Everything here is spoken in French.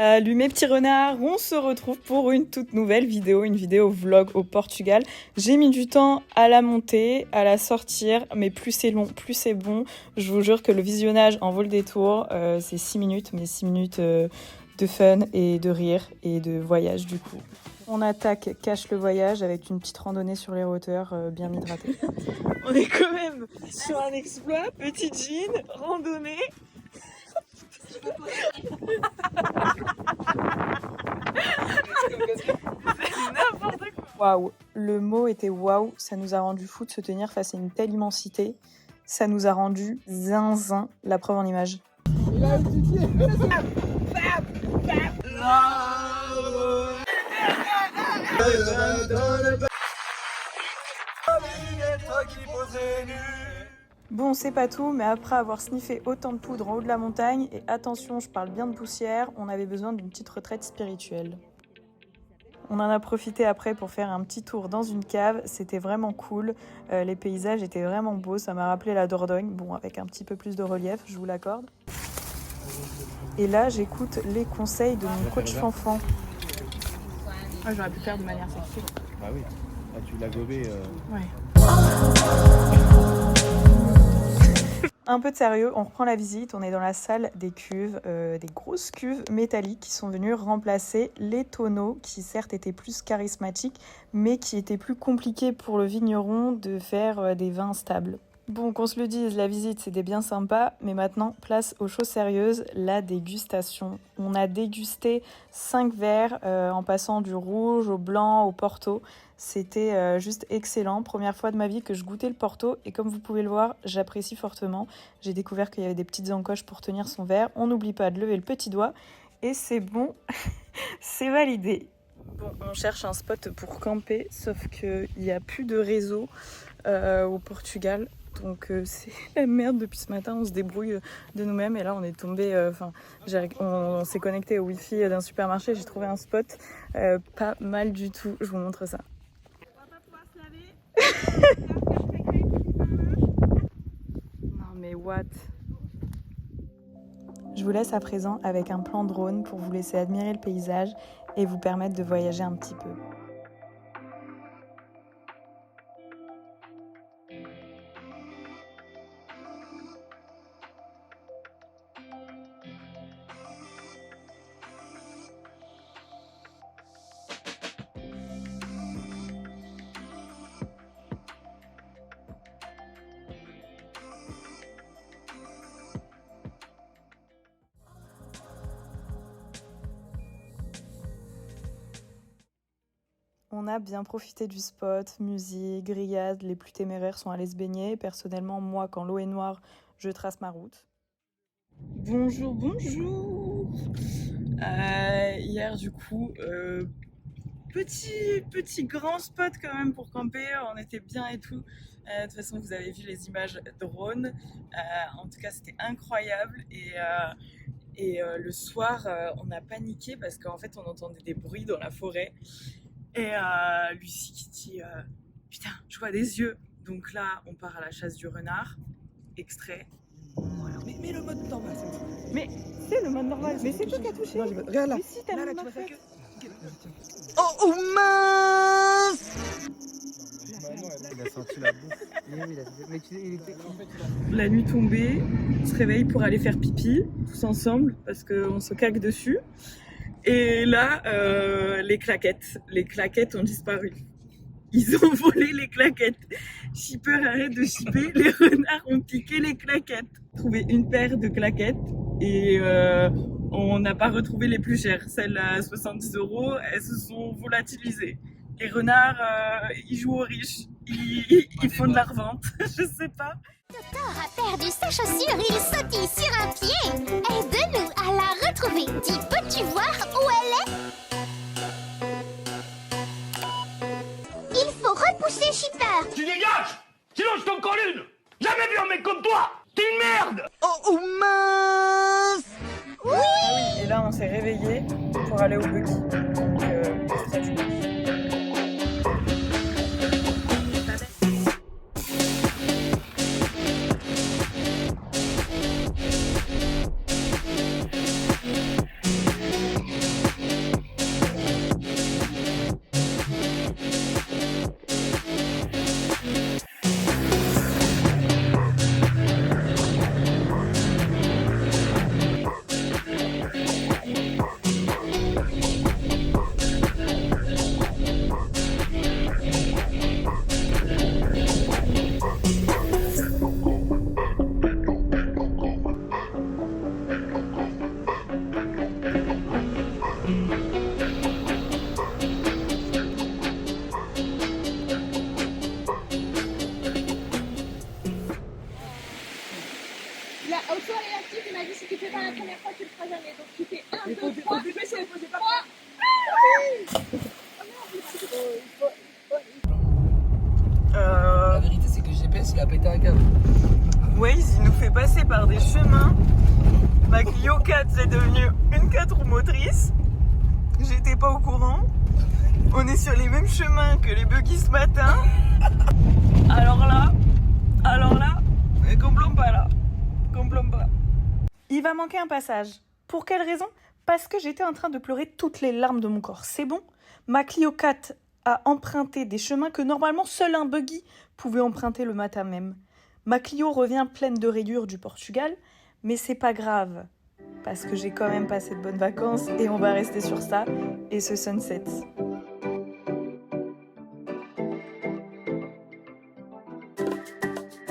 Salut mes petits renards, on se retrouve pour une toute nouvelle vidéo, une vidéo vlog au Portugal. J'ai mis du temps à la monter, à la sortir, mais plus c'est long, plus c'est bon. Je vous jure que le visionnage en vaut le détour. C'est 6 minutes, mais 6 minutes de fun et de rire et de voyage du coup. On attaque Cache le voyage avec une petite randonnée sur les hauteurs bien hydratée. On est quand même sur un exploit, petit jean, randonnée. N'importe quoi. Waouh, le mot était waouh, ça nous a rendu fou de se tenir face à une telle immensité. Ça nous a rendu zinzin, la preuve en image. Bon, c'est pas tout, mais après avoir sniffé autant de poudre en haut de la montagne, et attention, je parle bien de poussière, on avait besoin d'une petite retraite spirituelle. On en a profité après pour faire un petit tour dans une cave, c'était vraiment cool, les paysages étaient vraiment beaux, ça m'a rappelé la Dordogne, bon avec un petit peu plus de relief, je vous l'accorde. Et là, j'écoute les conseils de mon coach Fanfan. Ah, j'aurais pu faire de manière sexuelle. Bah oui, là tu l'as gobé. Ouais. Un peu de sérieux, on reprend la visite, on est dans la salle des cuves, des grosses cuves métalliques qui sont venues remplacer les tonneaux qui certes étaient plus charismatiques mais qui étaient plus compliqués pour le vigneron de faire des vins stables. Bon, qu'on se le dise, la visite c'était bien sympa, mais maintenant place aux choses sérieuses, la dégustation. On a dégusté 5 verres en passant du rouge au blanc au porto. C'était juste excellent. Première fois de ma vie que je goûtais le porto et comme vous pouvez le voir, j'apprécie fortement. J'ai découvert qu'il y avait des petites encoches pour tenir son verre. On n'oublie pas de lever le petit doigt et c'est bon, c'est validé. Bon, on cherche un spot pour camper, sauf qu'il n'y a plus de réseau au Portugal. Donc c'est la merde depuis ce matin, on se débrouille de nous-mêmes et là on est tombé, on s'est connecté au wifi d'un supermarché, j'ai trouvé un spot pas mal du tout, je vous montre ça. Non mais what? Je vous laisse à présent avec un plan drone pour vous laisser admirer le paysage et vous permettre de voyager un petit peu. On a bien profité du spot, musique, grillades, les plus téméraires sont allés se baigner. Personnellement, moi, quand l'eau est noire, je trace ma route. Bonjour, bonjour. Hier, du coup, petit grand spot quand même pour camper, on était bien et tout. De toute façon, vous avez vu les images drone. En tout cas, c'était incroyable. Et le soir, on a paniqué parce qu'en fait, on entendait des bruits dans la forêt. Et Lucie qui dit putain, je vois des yeux. Donc là, on part à la chasse du renard. Extrait. Voilà. Mais le mode normal, c'est bon. Mais c'est le mode normal. Mais c'est toi qui as touché. Regarde là. Mais si, t'as Là, le tu mode vas normal. Oh mince! Il a senti la bouffe. Mais il était. La nuit tombée, on se réveille pour aller faire pipi, tous ensemble, parce qu'on se caque dessus. Et là, les claquettes ont disparu. Ils ont volé les claquettes. Shipper arrête de shipper, les renards ont piqué les claquettes. Trouvé une paire de claquettes et on n'a pas retrouvé les plus chères. Celles à 70 €, elles se sont volatilisées. Les renards, ils jouent aux riches, ils font de la revente, je sais pas. Thor a perdu sa chaussure, il sautille sur un pied. Aide-nous à la retrouver. Dis, peux-tu voir où elle est? Il faut repousser Shipper. Tu dégages! Sinon je t'en colle une! Jamais vu un mec comme toi! T'es une merde! Oh mince! Oui. Et là, on s'est réveillés pour aller au buggy. Donc, c'est ça. GPS elle est posée par terre. La vérité, c'est que le GPS, il a pété un câble. Waze, il nous fait passer par des chemins. Ma Clio 4, c'est devenu une 4 roues motrices. J'étais pas au courant. On est sur les mêmes chemins que les buggy ce matin. Alors là, complombe pas là. Complombe pas. Il va manquer un passage. Pour quelle raison ? Parce que j'étais en train de pleurer toutes les larmes de mon corps. C'est bon ? Ma Clio 4 a emprunté des chemins que normalement seul un buggy pouvait emprunter le matin même. Ma Clio revient pleine de rayures du Portugal, mais c'est pas grave, parce que j'ai quand même passé de bonnes vacances et on va rester sur ça et ce sunset.